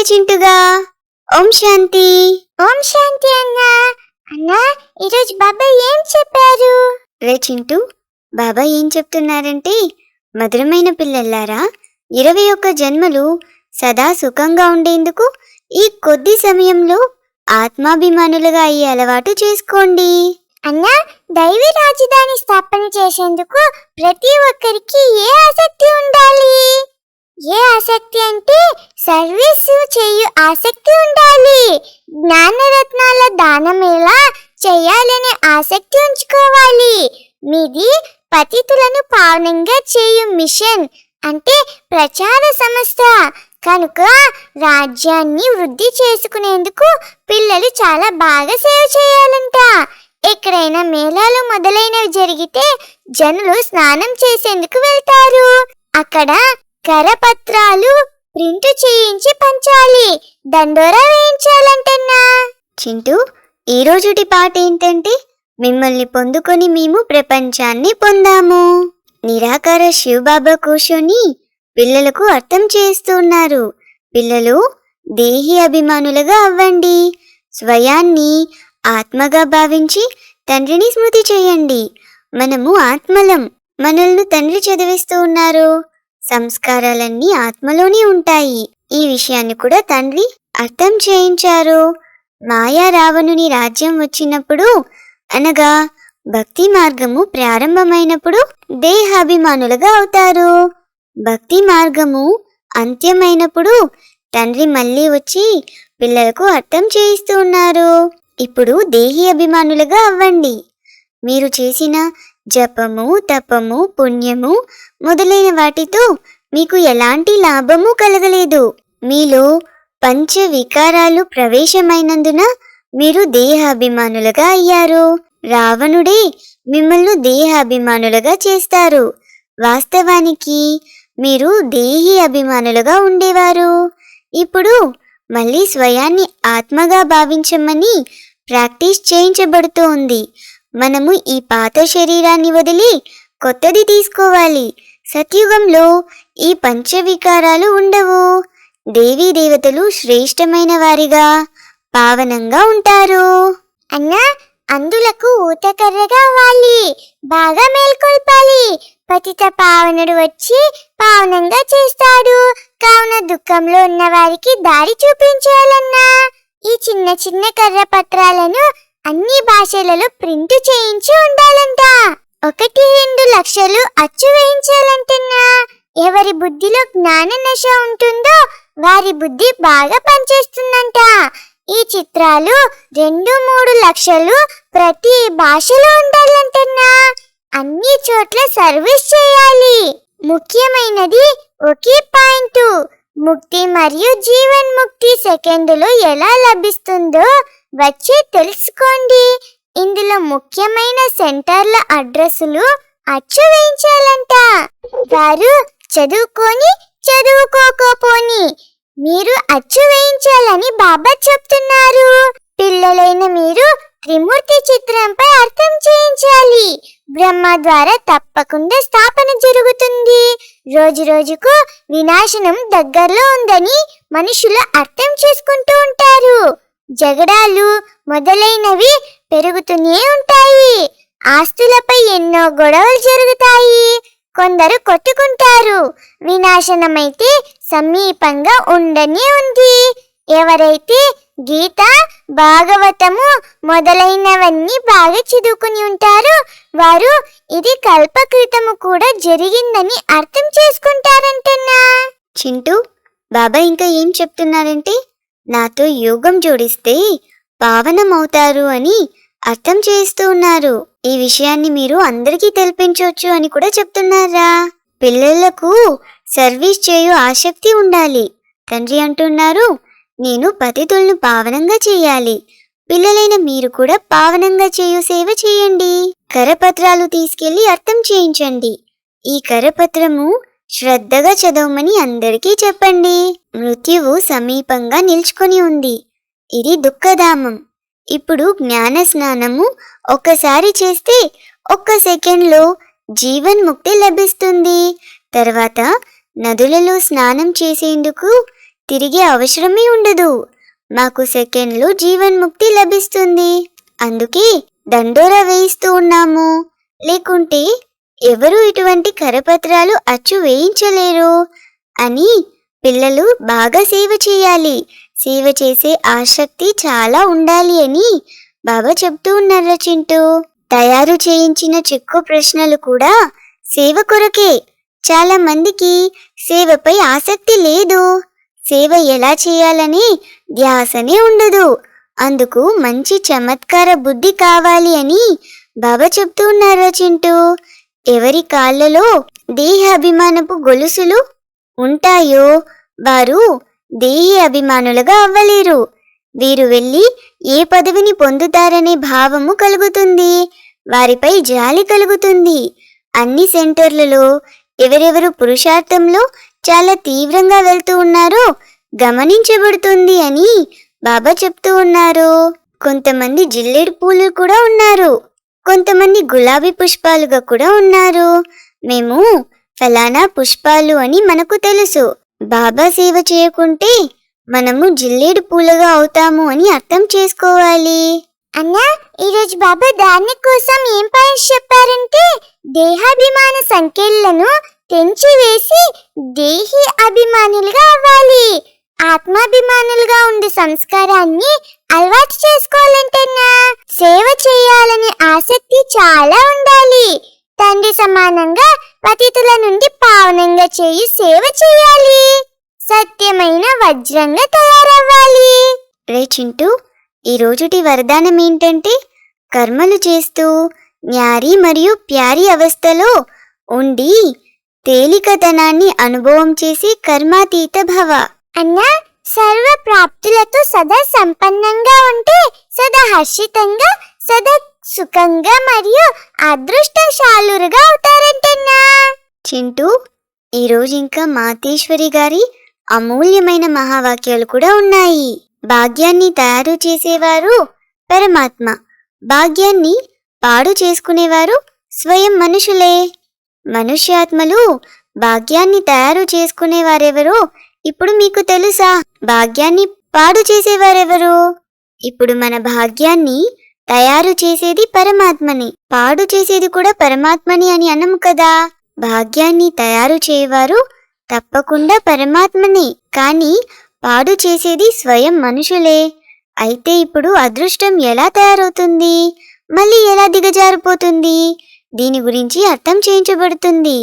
చింటుగా. ఓం శాంతి. ఓం శాంతి అన్నా. అన్నా, ఈరోజు బాబా ఏం చెప్పారు? రే చింటూ, బాబా ఏం చెప్తున్నారంటే, మధురమైన పిల్లల్లారా, 21 జన్మలు సదా సుఖంగా ఉండేందుకు ఈ కొద్ది సమయంలో ఆత్మాభిమానులుగా అయ్యే అలవాటు చేసుకోండి. అన్నా, దైవీ రాజధాని స్థాపన చేసేందుకు ప్రతి ఒక్కరికి ఏ ఆసక్తి ఉండాలి? ఏ ఆసక్తి అంటే సర్వీస్ చేయు ఆసక్తి ఉండాలి. జ్ఞానరత్నాల దానం ఎలా చేయాలనే ఆసక్తి ఉంచుకోవాలి. మీది పతితులను పావనంగా చేయు మిషన్ అంటే ప్రచార సంస్థ కనుక రాజ్యాన్ని వృద్ధి చేసుకునేందుకు పిల్లలు చాలా బాగా సేవ చేయాలంట. ఎక్కడైనా మేళాలు మొదలైనవి జరిగితే జనులు స్నానం చేసేందుకు వెళ్తారు. అక్కడ కరపత్రాలు ప్రింట్ చేయించి పంచాలి, దండోరా వేయించాలంటన్నా. చింటూ, ఈ రోజుటి పాట ఏంటంటే, మిమ్మల్ని పొందుకొని మేము ప్రపంచాన్ని పొందాము. నిరాకార శివబాబా కూర్చొని పిల్లలకు అర్థం చేస్తున్నారు. పిల్లలు దేహి అభిమానులుగా అవ్వండి. స్వయాన్ని ఆత్మగా భావించి తండ్రిని స్మృతి చేయండి. మనము ఆత్మలం. మనల్ని తండ్రి చదివిస్తూ ఉన్నారు. సంస్కారాలన్నీ ఆత్మలోనే ఉంటాయి. ఈ విషయాన్ని కూడా తండ్రి అర్థం చేయించారు. మాయా రావణుని రాజ్యం వచ్చినప్పుడు, అనగా భక్తి మార్గము ప్రారంభమైనప్పుడు దేహాభిమానులుగా అవుతారు. భక్తి మార్గము అంత్యమైనప్పుడు తండ్రి మళ్ళీ వచ్చి పిల్లలకు అర్థం చేయిస్తూ ఉన్నారు. ఇప్పుడు దేహి అభిమానులుగా అవ్వండి. మీరు చేసిన జపము, తపము, పుణ్యము మొదలైన వాటితో మీకు ఎలాంటి లాభము కలగలేదు. మీలో పంచ వికారాలు ప్రవేశమైనందున మీరు దేహాభిమానులుగా అయ్యారు. రావణుడే మిమ్మల్ని దేహాభిమానులుగా చేస్తారు. వాస్తవానికి మీరు దేహి అభిమానులుగా ఉండేవారు. ఇప్పుడు మళ్ళీ స్వయాన్ని ఆత్మగా భావించమని ప్రాక్టీస్ చేయించబడుతోంది. మనము ఈ పాత శరీరాన్ని వదిలి కొత్తది తీసుకోవాలి. సత్యుగంలో ఈ పంచవికారాలు ఉండవు. దేవీ దేవతలు శ్రేష్టమైన వారిగా పావనంగా ఉంటారు. అన్నా, అందులకు ఊతకర్ర కావాలి, బాగా మేల్కొల్పాలి. పతిత పావనుడు వచ్చి పావనంగా చేస్తాడు. కావున దుఃఖంలో ఉన్న వారికి దారి చూపించాలన్నా. ఈ చిన్న చిన్న కర్ర పత్రాలను అన్ని భాషలలో ప్రింట్ చేయించి ఉండాలంట. 1-2 లక్షలు అచ్చు వేయించాలంటన్నా. ఎవరి బుద్ధిలో జ్ఞాన నశ ఉంటుందో వారి బుద్ధి బాగా పనిచేస్తుందంట. ఈ చిత్రాలు 2-3 లక్షలు ప్రతి భాషలో ఉండాలంటన్నా. అన్ని చోట్ల సర్వీస్ చేయాలి. ముఖ్యమైనది ఒకే పాయింట్, ముక్తి మరియు జీవన్ముక్తి సెకండ్లో ఎలా లభిస్తుందో వచ్చి తెలుసుకోండి. ఇందులో ముఖ్యమైన సెంటర్ల అడ్రస్లు అచ్చు వేయించాలంట. వారు చదువుకొని చదువుకోకపోని మీరు అచ్చు వేయించాలని బాబా చెప్తున్నారు. పిల్లలైన మీరు త్రిమూర్తి చిత్రంపై అర్థం చేయించాలి. బ్రహ్మ ద్వారా తప్పకుండా స్థాపన జరుగుతుంది. రోజు రోజుకు వినాశనం దగ్గరలో ఉందని మనుషులు అర్థం చేసుకుంటూ ఉంటారు. జగడాలు మొదలైనవి పెరుగుతూనే ఉంటాయి. ఆస్తులపై ఎన్నో గొడవలు జరుగుతాయి. కొందరు కొట్టుకుంటారు. వినాశనమైతే సమీపంగా ఉండనే ఉంది. ఎవరైతే గీత, భాగవతము మొదలైనవన్నీ బాగా చదువుకుని ఉంటారో వారు ఇది కల్పకృతము కూడా జరిగిందని అర్థం చేసుకుంటారంటన్నా. చింటూ, బాబా ఇంకా ఏం చెప్తున్నారంటే, నాతో యోగం జోడిస్తే పావనమవుతారు అని అర్థం చేస్తూ ఉన్నారు. ఈ విషయాన్ని మీరు అందరికీ తెలిపించవచ్చు అని కూడా చెప్తున్నారా. పిల్లలకు సర్వీస్ చేయు ఆసక్తి ఉండాలి. తండ్రి అంటున్నారు, నేను పతితులను పావనంగా చేయాలి. పిల్లలైన మీరు కూడా పావనంగా చేయు సేవ చేయండి. కరపత్రాలు తీసుకెళ్లి అర్థం చేయించండి. ఈ కరపత్రము శ్రద్ధగా చదవమని అందరికీ చెప్పండి. మృత్యువు సమీపంగా నిల్చుకొని ఉంది. ఇది దుఃఖధామం. ఇప్పుడు జ్ఞాన స్నానము ఒక్కసారి చేస్తే 1 సెకండ్లో జీవన్ముక్తి లభిస్తుంది. తర్వాత నదులలో స్నానం చేసేందుకు తిరిగే అవసరమే ఉండదు. మాకు సెకండ్లు జీవన్ముక్తి లభిస్తుంది. అందుకే దండోరా వేయిస్తూ ఉన్నాము. లేకుంటే ఎవరు ఇటువంటి కరపత్రాలు అచ్చు వేయించలేరు అని పిల్లలు బాగా సేవ చేయాలి. సేవ చేసే ఆసక్తి చాలా ఉండాలి అని బాబా చెప్తూ ఉన్నారు చింటూ. తయారు చేయించిన చెక్కు ప్రశ్నలు కూడా సేవ కొరకే. చాలా మందికి సేవపై ఆసక్తి లేదు. సేవ ఎలా చేయాలని ధ్యాసనే ఉండదు. అందుకు మంచి చమత్కార బుద్ధి కావాలి అని బాబా చెప్తూ ఉన్నారు చింటూ. ఎవరి కాళ్ళలో దేహ అభిమానపు గొలుసులు ఉంటాయో వారు దేహి అభిమానులుగా అవ్వలేరు. వీరు వెళ్ళి ఏ పదవిని పొందుతారనే భావము కలుగుతుంది. వారిపై జాలి కలుగుతుంది. అన్ని సెంటర్లలో ఎవరెవరు పురుషార్థంలో చాలా తీవ్రంగా వెళ్తూ ఉన్నారో గమనించబడుతుంది అని బాబా చెప్తూ ఉన్నారు. కొంతమంది జిల్లేడు పూలు కూడా ఉన్నారు. కొంతమంది గులాబీ పుష్పాలుగా కూడా ఉన్నారు. మేము ఫలానా పుష్పాలు అని మనకు తెలుసు. బాబా సేవ చేయకుంటే మనము జిల్లేడు పూలుగా అవుతాము అని అర్థం చేసుకోవాలి. అన్నా, ఈరోజు బాబా దాని కోసం ఏం పాయింట్స్ చెప్పారంటే, దేహాభిమాన సంఖ్యలను తెంచివేసి దేహి అభిమానులుగా అవ్వాలి. ఆత్మాభిమానులుగా ఉండే సంస్కారాన్ని అలవాటు చేసుకోవాలంటన్నా. సేవ చేయాలనే ఆసక్తి చాలా ఉండాలి. తండ్రి సమానంగా పతితుల నుండి పావనంగా చేయి సేవ చేయాలి. సత్యమైన వజ్రంగా తయారవ్వాలి. రే చింటూ, ఈ రోజుటి వరదానం ఏంటంటే కర్మలు చేస్తూ న్యారీ మరియు ప్యారీ అవస్థలో ఉండి తేలికతనాన్ని అనుభవం చేసి కర్మాతీత భవ. అన్నా, సర్వ ప్రాప్తులతో సదా సంపన్నంగా ఉంటే సదా హర్షితంగా, సదా సుఖంగా మరియు అదృష్టశాలురుగా అవుతారంటన్నా. చింటూ, ఈరోజు ఇంకా మాతేశ్వరి గారి అమూల్యమైన మహావాక్యాలు కూడా ఉన్నాయి. భాగ్యాన్ని తయారు చేసేవారు పరమాత్మ. భాగ్యాన్ని పాడు చేసుకునేవారు స్వయం మనుషులే. మనుష్యాత్మలు భాగ్యాన్ని తయారు చేసుకునేవారెవరో ఇప్పుడు మీకు తెలుసా? భాగ్యాన్ని పాడు చేసేవారెవరు? ఇప్పుడు మన భాగ్యాన్ని తయారు చేసేది పరమాత్మని, పాడు చేసేది కూడా పరమాత్మని అని అనం కదా. భాగ్యాన్ని తయారు చేయవారు తప్పకుండా పరమాత్మని, కానీ పాడు చేసేది స్వయం మనుషులే. అయితే ఇప్పుడు అదృష్టం ఎలా తయారవుతుంది, మళ్ళీ ఎలా దిగజారిపోతుంది, దీని గురించి అర్థం చేయించబడుతుంది.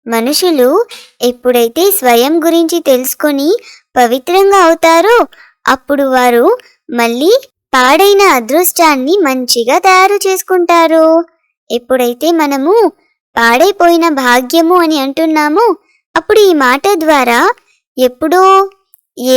మనుషులు ఎప్పుడైతే స్వయం గురించి తెలుసుకొని పవిత్రంగా అవుతారో అప్పుడు వారు మళ్ళీ పాడైన అదృష్టాన్ని మంచిగా తయారు చేసుకుంటారు. ఎప్పుడైతే మనము పాడైపోయిన భాగ్యము అని అంటున్నామో అప్పుడు ఈ మాట ద్వారా ఎప్పుడో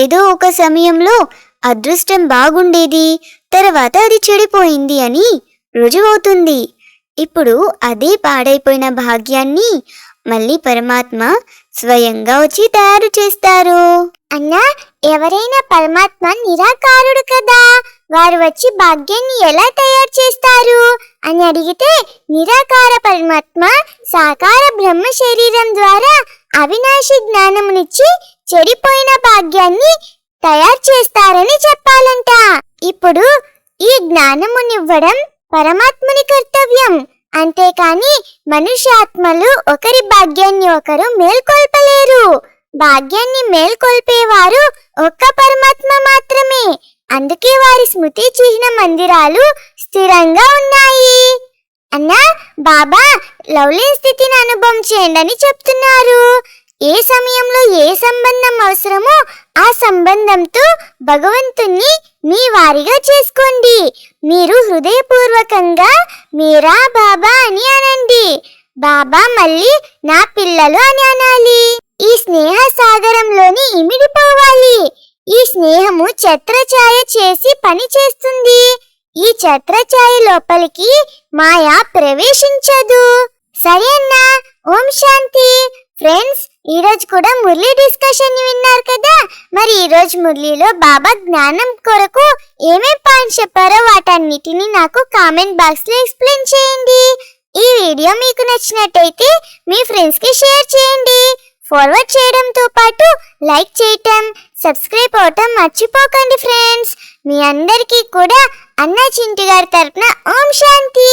ఏదో ఒక సమయంలో అదృష్టం బాగుండేది, తర్వాత అది చెడిపోయింది అని రుజువవుతుంది. ఇప్పుడు అదే పాడైపోయిన భాగ్యాన్ని మళ్ళీ పరమాత్మ స్వయంగా వచ్చి తయారు చేస్తారు. అన్నా, ఎవరైనా పరమాత్మ నిరాకారుడు కదా, వారు వచ్చి భాగ్యాన్ని ఎలా తయారు చేస్తారు అని అడిగితే, నిరాకార పరమాత్మ సాకార బ్రహ్మ శరీరం ద్వారా అవినాశి జ్ఞానమునిచ్చి చెడిపోయిన భాగ్యాన్ని తయారు చేస్తారని చెప్పాలంట. ఇప్పుడు ఈ జ్ఞానమునివ్వడం పరమాత్ముని కర్తవ్యం. అంతేకాని మనుష్యాత్మలు ఒకరి భాగ్యాన్ని ఒకరు మేల్కొల్పలేరు. భాగ్యాన్ని మేల్కొల్పేవారు ఒక్క పరమాత్మ మాత్రమే. అందుకే వారి స్మృతి చిహ్న మందిరాలు స్థిరంగా ఉన్నాయి. అన్నా, బాబా లవ్లీన్ స్థితిని అనుభవం చేయండి అని చెప్తున్నారు. ఏ సమయంలో ఏ సంబంధం అవసరమో ఆ సంబంధంతో భగవంతుణ్ణి మీ వారిగా చేసుకోండి. మీరు హృదయపూర్వకంగా మీరా బాబా అని అనండి. బాబా మళ్ళీ నా పిల్లలు అని అనాలి. ఈ స్నేహ సాగరంలోని ఇమిడిపోవాలి. ఈ స్నేహము ఛత్రఛాయ చేసి పని చేస్తుంది. ఈ ఛత్రఛాయ లోపలికి మాయా ప్రవేశించదు. సరే అన్నా, ఓం శాంతి. ఫ్రెండ్స్, ఈ రోజు కూడా మురళి డిస్కషన్ విన్నారు కదా. మరి ఈ రోజు మురళిలో బాబా జ్ఞానం కొరకు ఏమేం పాయింట్స్ చెప్పారో వాటన్నిటిని నాకు కామెంట్ బాక్స్ లో ఎక్స్ప్లెయిన్ చేయండి. ఈ వీడియో మీకు నచ్చినట్టయితే మీ ఫ్రెండ్స్ కి షేర్ చేయండి. ఫార్వర్డ్ చేయడంతో పాటు లైక్ చేయటం, సబ్స్క్రైబ్ అవటం మర్చిపోకండి ఫ్రెండ్స్. మీ అందరికీ కూడా అన్నా చింటి గారి తరపున ఓం శాంతి.